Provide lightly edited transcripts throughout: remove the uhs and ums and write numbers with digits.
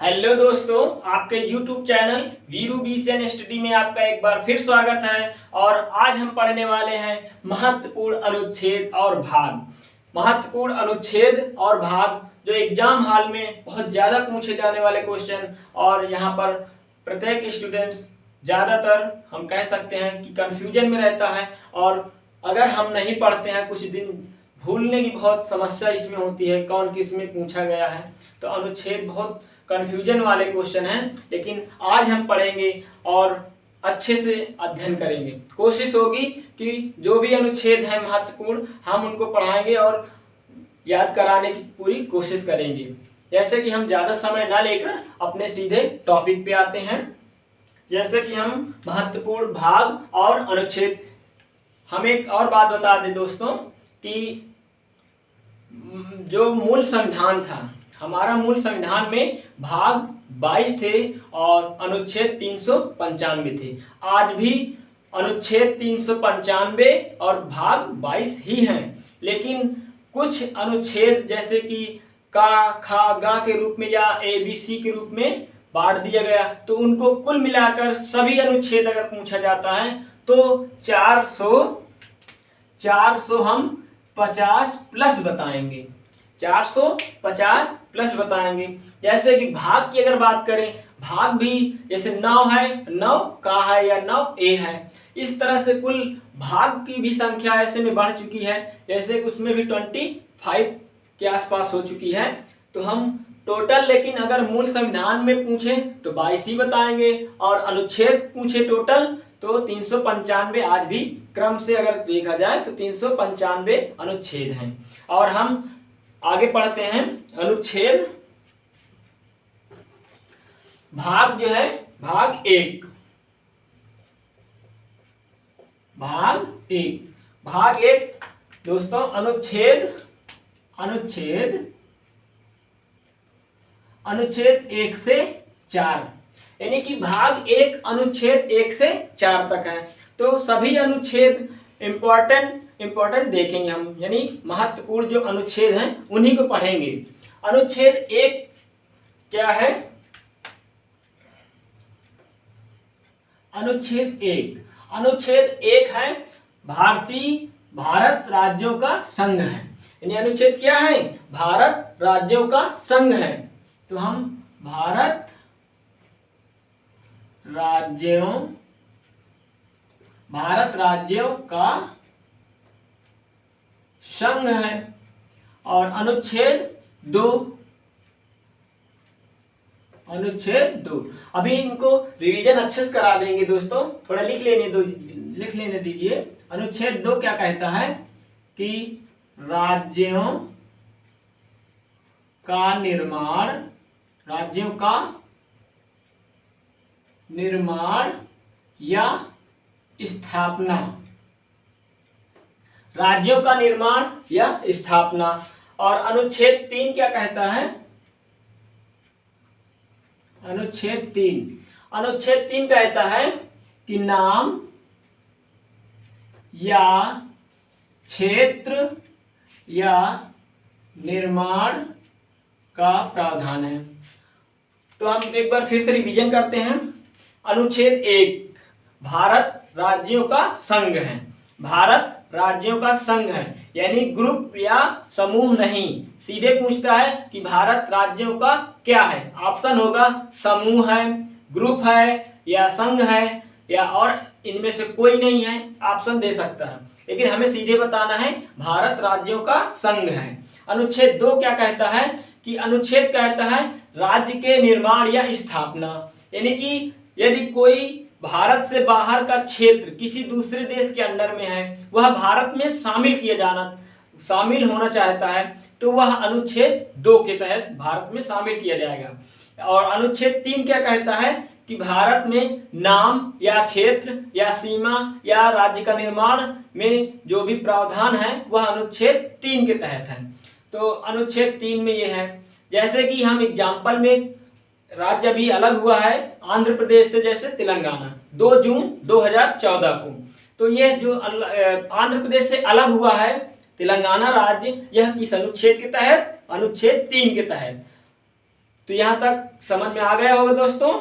Hello दोस्तों, आपके YouTube channel Veeru BCN study में आपका एक बार फिर स्वागत है। और आज हम पढ़ने वाले हैं महत्वपूर्ण अनुच्छेद और भाग। महत्वपूर्ण अनुच्छेद और भाग जो एग्जाम हॉल में बहुत ज़्यादा पूछे जाने वाले क्वेश्चन, और यहाँ पर प्रत्येक स्टूडेंट्स ज़्यादातर हम कह सकते हैं कि कंफ्यूजन में रहता है। और अगर हम नहीं पढ़ते हैं कुछ दिन, भूलने की बहुत समस्या इसमें होती है, कौन किस में पूछा गया है। तो अनुच्छेद बहुत कंफ्यूजन वाले क्वेश्चन हैं, लेकिन आज हम पढ़ेंगे और अच्छे से अध्ययन करेंगे। कोशिश होगी कि जो भी अनुच्छेद हैं महत्वपूर्ण, हम उनको पढ़ाएंगे और याद कराने की पूरी कोशिश करेंगे। जैसे कि हम ज़्यादा समय ना लेकर अपने सीधे टॉपिक पे आते हैं। जैसे कि हम महत्वपूर्ण भाग और अनुच्छेद, हम एक और बात बता दें दोस्तों कि जो मूल संविधान था, हमारा मूल संविधान में भाग 22 थे और अनुच्छेद 395 थे। आज भी अनुच्छेद 395 और भाग 22 ही हैं, लेकिन कुछ अनुच्छेद जैसे कि का, खा, गा के रूप में या ABC के रूप में बांट दिया गया, तो उनको कुल मिलाकर सभी अनुच्छेद अगर पूछा जाता है तो 400 हम 50 प्लस बताएंगे। 450 प्लस बताएंगे। जैसे कि भाग की अगर बात करें, भाग भी जैसे 9 है, 9 का है या 9A है, इस तरह से कुल भाग की भी संख्या ऐसे में बढ़ चुकी है। जैसे कि उसमें भी 25 के आसपास हो चुकी है। तो हम टोटल, लेकिन अगर मूल संविधान में पूछें तो 22 ही बताएंगे, और अनुच्छेद पूछे टोटल तो 395 आज भी क्रम से अगर देखा जाए तो 395 अनुच्छेद हैं। और हम आगे पढ़ते हैं। अनुच्छेद भाग जो है, भाग एक दोस्तों, अनुच्छेद 1 से 4, यानी कि भाग 1 अनुच्छेद 1 से 4 तक है। तो सभी अनुच्छेद इम्पोर्टेंट देखेंगे हम, यानी महत्वपूर्ण जो अनुच्छेद हैं उन्हीं को पढ़ेंगे। अनुच्छेद 1 क्या है? अनुच्छेद 1 है भारत राज्यों का संघ है। यानी अनुच्छेद क्या है? भारत राज्यों का संघ है। तो हम भारत राज्यों का संघ है। और अनुच्छेद 2, अभी इनको रिवीजन अच्छे से करा देंगे दोस्तों, थोड़ा लिख लेने दीजिए। अनुच्छेद 2 क्या कहता है कि राज्यों का निर्माण या स्थापना, राज्यों का निर्माण या स्थापना। और अनुच्छेद 3 क्या कहता है? अनुच्छेद 3 कहता है कि नाम या क्षेत्र या निर्माण का प्रावधान है। तो हम एक बार फिर से रिवीजन करते हैं। अनुच्छेद 1 भारत राज्यों का संघ है। भारत राज्यों का संघ है, यानी ग्रुप या समूह नहीं। सीधे पूछता है कि भारत राज्यों का क्या है। ऑप्शन होगा समूह है, ग्रुप है, या संघ है, या और इनमें से कोई नहीं है, ऑप्शन दे सकता है। लेकिन हमें सीधे बताना है भारत राज्यों का संघ है। अनुच्छेद 2 क्या कहता है कि अनुच्छेद कहता है राज्य के निर्माण या स्थापना, यानी कि यदि कोई भारत से बाहर का क्षेत्र किसी दूसरे देश के अंडर में है, वह भारत में शामिल होना चाहता है, तो वह अनुच्छेद 2 के तहत भारत में शामिल किया जाएगा। और अनुच्छेद 3 क्या कहता है कि भारत में नाम या क्षेत्र या सीमा या राज्य का निर्माण में जो भी प्रावधान है वह अनुच्छेद 3 के तहत है। तो अनुच्छेद 3 में ये है। जैसे कि हम एग्जाम्पल में, राज्य अभी अलग हुआ है आंध्र प्रदेश से, जैसे तेलंगाना 2 जून 2014 को। तो ये जो आंध्र प्रदेश से अलग हुआ है तेलंगाना राज्य, यह किस अनुच्छेद के तहत? अनुच्छेद 3 के तहत। तो यहाँ तक समझ में आ गया होगा दोस्तों।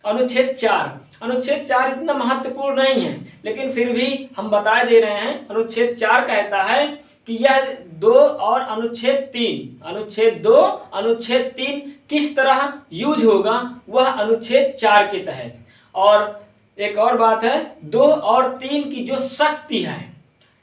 अनुच्छेद 4, अनुच्छेद 4 इतना महत्वपूर्ण नहीं है, लेकिन फिर भी हम बता दे रहे हैं। अनुच्छेद 4 कहता है कि यह 2 और अनुच्छेद 3, अनुच्छेद 2 अनुच्छेद 3 किस तरह यूज होगा वह अनुच्छेद 4 के तहत। और एक और बात है, 2 और 3 की जो शक्ति है,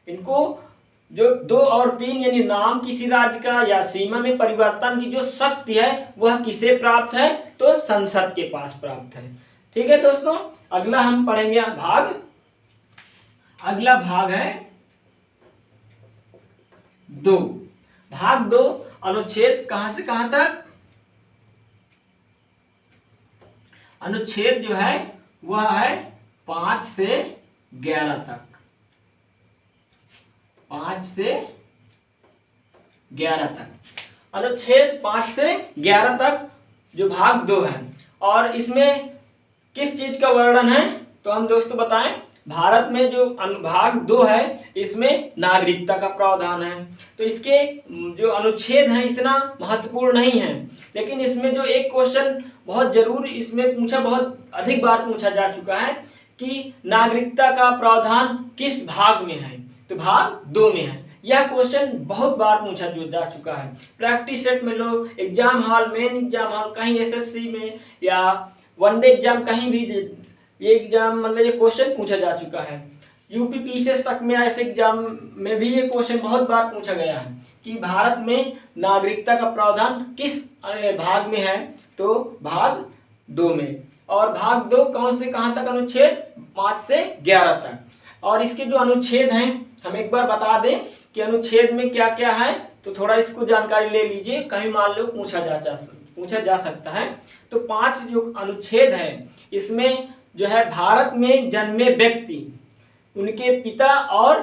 इनको जो 2 और 3 यानी नाम किसी राज्य का या सीमा में परिवर्तन की जो शक्ति है वह किसे प्राप्त है, तो संसद के पास प्राप्त है। ठीक है दोस्तों, अगला हम पढ़ेंगे भाग, अगला भाग है 2। भाग 2 अनुच्छेद कहां से कहां तक, अनुच्छेद जो है वह है 5 से 11 तक, 5 से 11 तक, अनुच्छेद 5 से 11 तक जो भाग 2 है। और इसमें किस चीज का वर्णन है, तो हम दोस्तों बताएं, भारत में जो अनुभाग 2 है इसमें नागरिकता का प्रावधान है। तो इसके जो अनुच्छेद हैं इतना महत्वपूर्ण नहीं है, लेकिन इसमें जो एक क्वेश्चन बहुत जरूर इसमें पूछा, बहुत अधिक बार पूछा जा चुका है कि नागरिकता का प्रावधान किस भाग में है, तो भाग 2 में है। यह क्वेश्चन बहुत बार पूछा जा चुका है, प्रैक्टिस सेट में लो, exam hall, main exam hall, कहीं एसएससी में या वनडे एग्जाम, कहीं भी ये एग्जाम मतलब ये क्वेश्चन पूछा जा चुका है। यूपी पीसीएस तक में ऐसे एग्जाम में भी ये क्वेश्चन बहुत बार पूछा गया है कि भारत में नागरिकता का प्रावधान किस भाग में है, तो भाग 2 में। और भाग 2 कौन से कहां तक, अनुच्छेद 5 से 11 तक। और इसके जो अनुच्छेद हैं हम एक बार बता दें कि अनुच्छेद में क्या क्या है, तो थोड़ा इसको जानकारी ले लीजिए, कहीं मान लो पूछा जा सकता है। तो 5 जो अनुच्छेद है इसमें जो है भारत में जन्मे व्यक्ति, उनके पिता और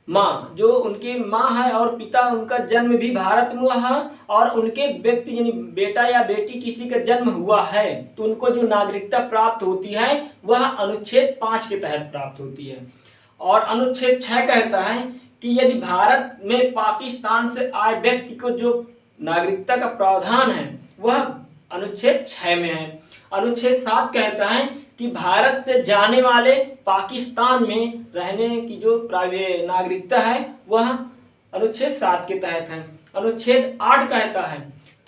माँ, जो उनकी माँ है और पिता उनका जन्म भी भारत में हुआ है, और उनके व्यक्ति यानी बेटा या बेटी किसी का जन्म हुआ है तो उनको जो नागरिकता प्राप्त होती है वह अनुच्छेद 5 के तहत प्राप्त होती है। और अनुच्छेद 6 कहता है कि यदि भारत में पाकिस्तान से आए व्यक्ति को जो नागरिकता का प्रावधान है वह अनुच्छेद 6 में है। अनुच्छेद 7 कहता है कि भारत से जाने वाले पाकिस्तान में रहने की जो नागरिकता है वह अनुच्छेद 7 के तहत है। अनुच्छेद 8 कहता है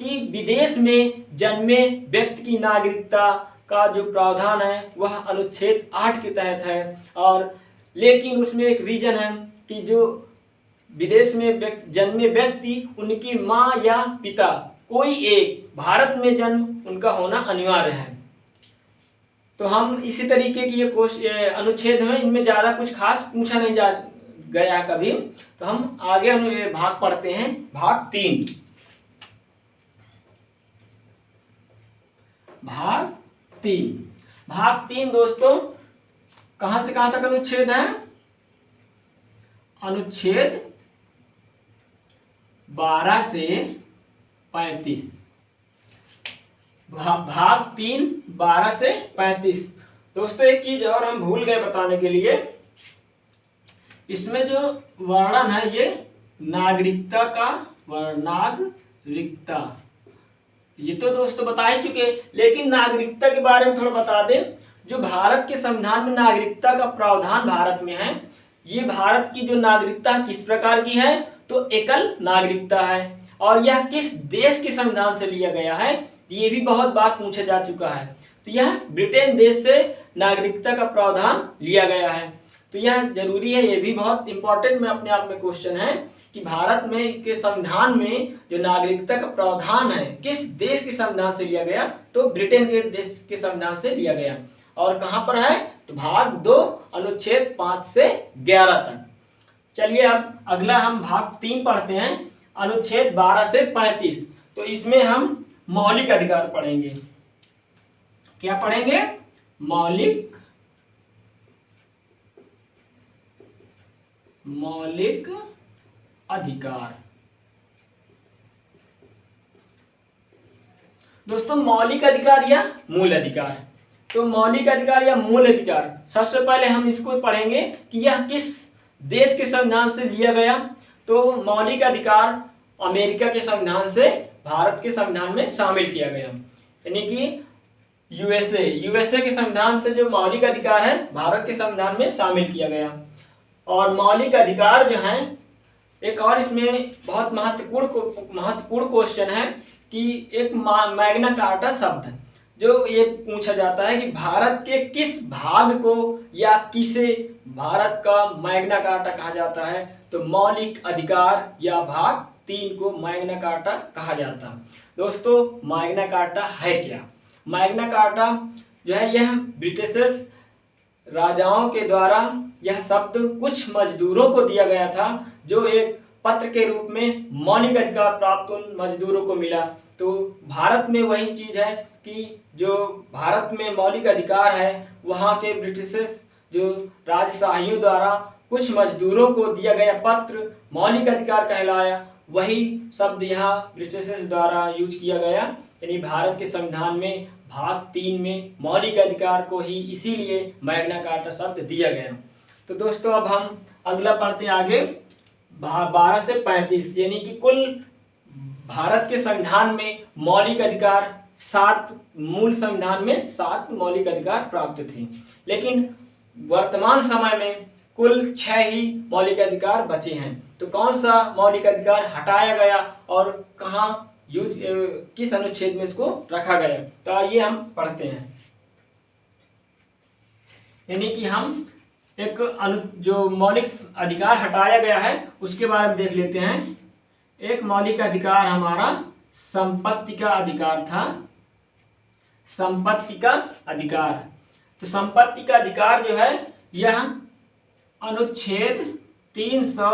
कि विदेश में जन्मे व्यक्ति की नागरिकता का जो प्रावधान है वह अनुच्छेद 8 के तहत है। और लेकिन उसमें एक रीजन है कि जो विदेश में जन्मे व्यक्ति, उनकी माँ या पिता कोई एक भारत में जन्म उनका होना अनिवार्य है। तो हम इसी तरीके की ये अनुच्छेद में, इनमें ज़्यादा कुछ खास पूछा नहीं गया कभी। तो हम आगे भाग पढ़ते हैं, भाग 3। भाग 3, भाग 3 दोस्तों कहां से कहां तक अनुच्छेद है, अनुच्छेद 12 से 35, भाग 3 12 से 35। दोस्तों एक चीज और हम भूल गए बताने के लिए, इसमें जो वर्णन है ये नागरिकता का, नागरिकता ये तो दोस्तों बता ही चुके, लेकिन नागरिकता के बारे में थोड़ा बता दें। जो भारत के संविधान में नागरिकता का प्रावधान भारत में है, ये भारत की जो नागरिकता किस प्रकार की है, तो एकल नागरिकता है। और यह किस देश के संविधान से लिया गया है, ये भी बहुत बार पूछा जा चुका है। तो यह ब्रिटेन देश से नागरिकता का प्रावधान लिया गया है। तो यह जरूरी है, ये भी बहुत इंपॉर्टेंट में अपने आप में क्वेश्चन है कि भारत में के संविधान में जो नागरिकता का प्रावधान है किस देश के संविधान से लिया गया, तो ब्रिटेन के देश के संविधान से लिया गया। और कहां पर है, तो भाग 2 अनुच्छेद 5 से 11 तक। चलिए अब अगला हम भाग 3 पढ़ते हैं, अनुच्छेद 12 से 35। तो इसमें हम मौलिक अधिकार पढ़ेंगे। क्या पढ़ेंगे, मौलिक अधिकार। दोस्तों मौलिक अधिकार या मूल अधिकार, तो मौलिक अधिकार या मूल अधिकार, सबसे पहले हम इसको पढ़ेंगे कि यह किस देश के संविधान से लिया गया। तो मौलिक अधिकार अमेरिका के संविधान से भारत के संविधान में शामिल किया गया। यानी कि यूएसए के संविधान से जो मौलिक अधिकार है भारत के संविधान में शामिल किया गया। और मौलिक अधिकार जो हैं, एक और इसमें बहुत महत्वपूर्ण क्वेश्चन है कि एक मैग्ना कार्टा शब्द जो ये पूछा जाता है कि भारत के किस भाग को या किसे भारत का मैग्ना कार्टा कहा जाता है, तो मौलिक अधिकार या भाग 3 को मैग्ना कार्टा कहा जाता है। दोस्तों, मैग्ना कार्टा है क्या? मैग्ना कार्टा जो है यह ब्रिटिश राजाओं के द्वारा यह शब्द कुछ मजदूरों को दिया गया था, जो एक पत्र के रूप में मौलिक अधिकार प्राप्त उन मजदूरों को मिला। तो भारत में वही चीज है कि जो भारत में मौलिक अधिकार है, वहाँ के ब्रिटिश जो राजशाहियों द्वारा कुछ मजदूरों को दिया गया पत्र मौलिक अधिकार कहलाया। वही शब्द यहाँ ब्रिटिश द्वारा यूज किया गया, यानी भारत के संविधान में भाग 3 में मौलिक अधिकार को ही इसीलिए मैग्ना कार्टा शब्द दिया गया। तो दोस्तों, अब हम अगला पढ़ते आगे 12 से 35, यानी कि कुल भारत के संविधान में मौलिक अधिकार 7, मूल संविधान में 7 मौलिक अधिकार प्राप्त थे, लेकिन वर्तमान समय में कुल 6 ही मौलिक अधिकार बचे हैं। तो कौन सा मौलिक अधिकार हटाया गया और कहाँ किस अनुच्छेद में इसको रखा गया, तो आइए हम पढ़ते हैं। यानी कि हम एक जो मौलिक अधिकार हटाया गया है उसके बारे में देख लेते हैं। एक मौलिक अधिकार हमारा संपत्ति का अधिकार था, संपत्ति का अधिकार। तो संपत्ति का अधिकार जो है यह अनुच्छेद 300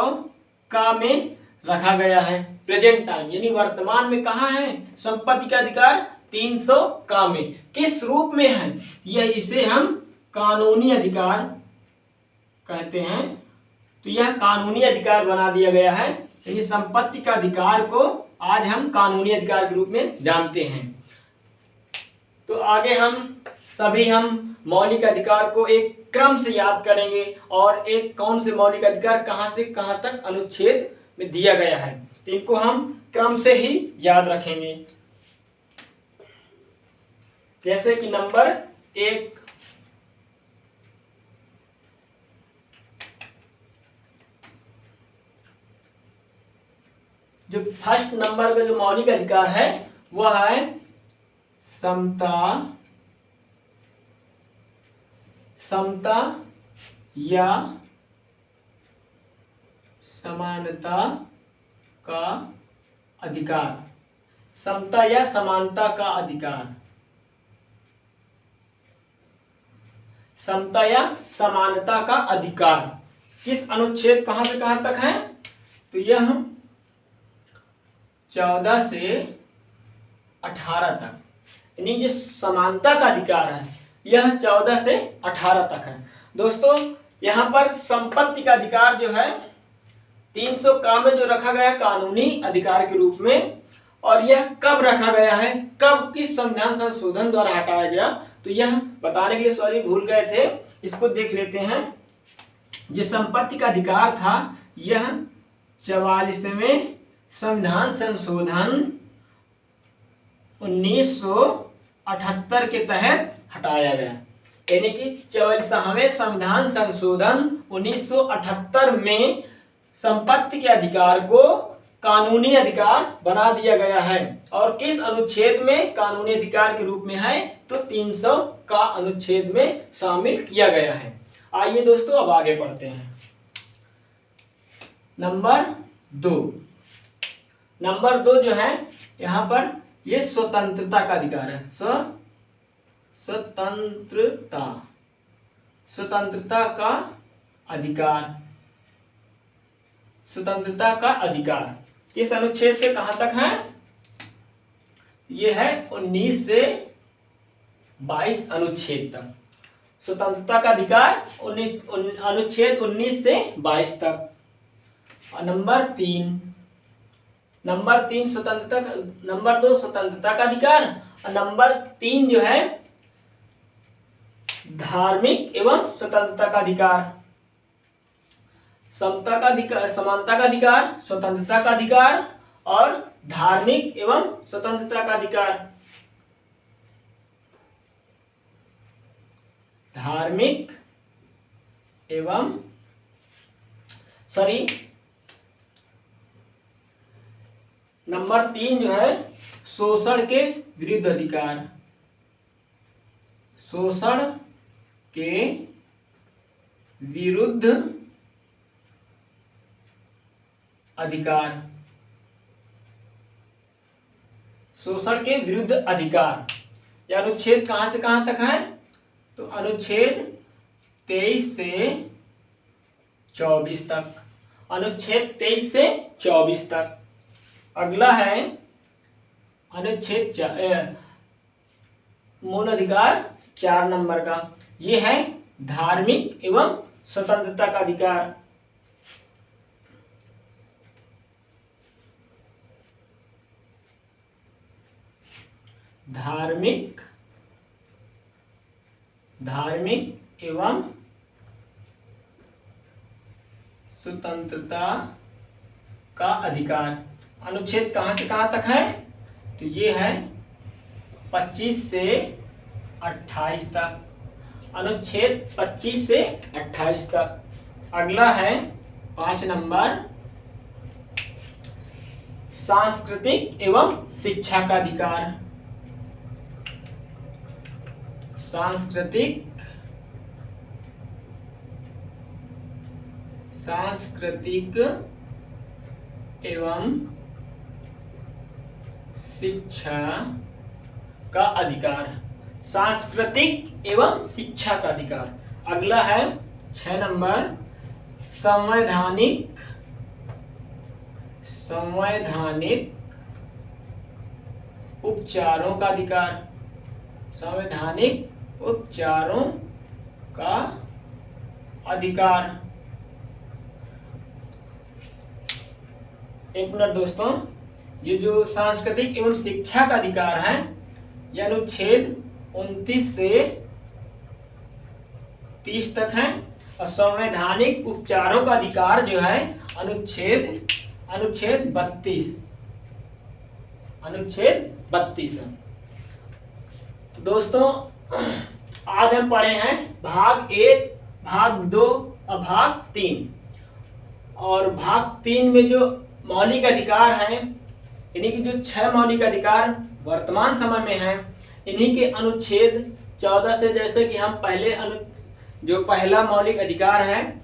का में रखा गया है। प्रेजेंट टाइम यानी वर्तमान में कहाँ है संपत्ति का अधिकार? 300 का में। किस रूप में है यह? इसे हम कानूनी अधिकार कहते हैं। तो यह कानूनी अधिकार बना दिया गया है, यानी संपत्ति का अधिकार को आज हम कानूनी अधिकार के रूप में जानते हैं। तो आगे हम मौलिक अधिकार को एक क्रम से याद करेंगे और एक कौन से मौलिक अधिकार कहाँ से कहाँ तक अनुच्छेद में दिया गया है, तो इनको हम क्रम से ही याद रखेंगे। जैसे कि नंबर 1, जो फर्स्ट नंबर का जो मौलिक अधिकार है वह है समता या समानता का अधिकार। समता या समानता का अधिकार। समता या समानता का अधिकार किस अनुच्छेद कहां से कहां तक है? तो यह 14 से 18 तक, यानी जो समानता का अधिकार है यह 14 से 18 तक है। दोस्तों, यहाँ पर संपत्ति का अधिकार जो है 300 का में जो रखा गया कानूनी अधिकार के रूप में, और यह कब रखा गया है, कब किस संविधान संशोधन द्वारा हटाया गया, तो यह बताने के लिए सॉरी भूल गए थे, इसको देख लेते हैं। जो संपत्ति का अधिकार था यह 44वें संविधान संशोधन 1978 के तहत हटाया गया, यानी कि 44वें संविधान संशोधन 1978 में संपत्ति के अधिकार को कानूनी अधिकार बना दिया गया है। और किस अनुच्छेद में कानूनी अधिकार के रूप में है, तो 300 का अनुच्छेद में शामिल किया गया है। आइए दोस्तों अब आगे बढ़ते हैं। नंबर 2 जो है यहाँ पर ये स्वतंत्रता का अधिकार है। स्वतंत्रता का अधिकार। स्वतंत्रता का अधिकार किस अनुच्छेद से कहां तक है? ये है 19 से 22 अनुच्छेद तक। स्वतंत्रता का अधिकार अनुच्छेद 19 से 22 तक। और नंबर 3 स्वतंत्रता, नंबर 2 स्वतंत्रता का अधिकार, और नंबर 3 जो है धार्मिक एवं स्वतंत्रता का अधिकार। समता का अधिकार, समानता का अधिकार, स्वतंत्रता का अधिकार और धार्मिक एवं स्वतंत्रता का अधिकार। धार्मिक एवं नंबर 3 जो है शोषण के विरुद्ध अधिकार। शोषण के विरुद्ध अधिकार। शोषण के विरुद्ध अधिकार यह अनुच्छेद कहां से कहां तक है? तो अनुच्छेद 23 से 24 तक। अनुच्छेद 23 से 24 तक। अगला है अनुच्छेद मूल अधिकार 4 नंबर का। ये है धार्मिक एवं स्वतंत्रता का अधिकार। धार्मिक एवं स्वतंत्रता का अधिकार। अनुच्छेद कहां से कहां तक है? तो ये है 25 से 28 तक। अनुच्छेद 25 से 28 तक। अगला है 5 नंबर सांस्कृतिक एवं शिक्षा का अधिकार। सांस्कृतिक एवं शिक्षा का अधिकार। सांस्कृतिक एवं शिक्षा का अधिकार। अगला है 6 नंबर संवैधानिक उपचारों का अधिकार। संवैधानिक उपचारों का अधिकार। एक मिनट दोस्तों, ये जो सांस्कृतिक एवं शिक्षा का अधिकार है यह अनुच्छेद 29 से 30 तक है। और संवैधानिक उपचारों का अधिकार जो है अनुच्छेद 32 है। तो दोस्तों आज हम पढ़े हैं भाग 1, भाग 2 और भाग 3। और भाग 3 में जो मौलिक अधिकार हैं, इन्हीं की जो 6 मौलिक अधिकार वर्तमान समय में हैं, इन्हीं के अनुच्छेद 14 से, जैसे कि हम पहले जो पहला मौलिक अधिकार है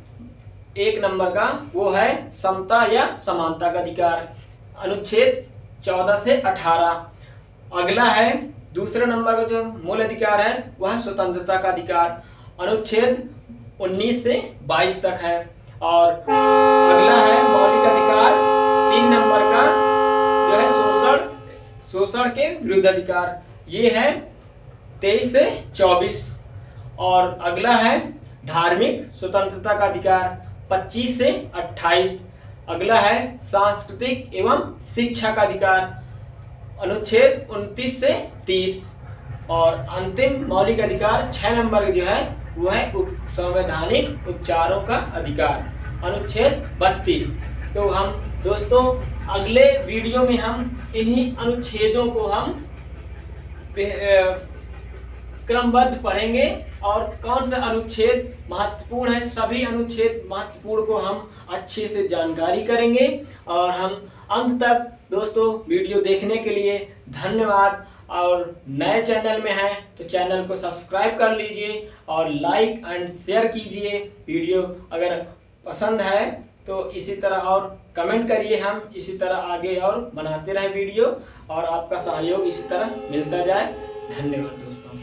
1 नंबर का, वो है समता या समानता का अधिकार। अनुच्छेद 14 से 18। अगला है दूसरे नंबर का जो मूल अधिकार है वह स्वतंत्रता का अधिकार। अनुच्छेद 19 से 22 तक है। और अगला है मौलिक अधिकार 3 नंबर का जो है शोषण के विरुद्ध अधिकार। ये है 23 से 24। और अगला है धार्मिक स्वतंत्रता का अधिकार 25 से 28। अगला है सांस्कृतिक एवं शिक्षा का अधिकार अनुच्छेद 29 से 30। और अंतिम मौलिक अधिकार 6 नंबर जो है वो है संवैधानिक उपचारों का अधिकार अनुच्छेद 32। तो हम दोस्तों अगले वीडियो में हम इन्हीं अनुच्छेदों को हम क्रमबद्ध पढ़ेंगे और कौन सा अनुच्छेद महत्वपूर्ण है, सभी अनुच्छेद महत्वपूर्ण को हम अच्छे से जानकारी करेंगे। और हम अंत तक दोस्तों वीडियो देखने के लिए धन्यवाद। और नए चैनल में हैं तो चैनल को सब्सक्राइब कर लीजिए और लाइक एंड शेयर कीजिए। वीडियो अगर पसंद है तो इसी तरह और कमेंट करिए, हम इसी तरह आगे और बनाते रहें वीडियो और आपका सहयोग इसी तरह मिलता जाए। धन्यवाद दोस्तों।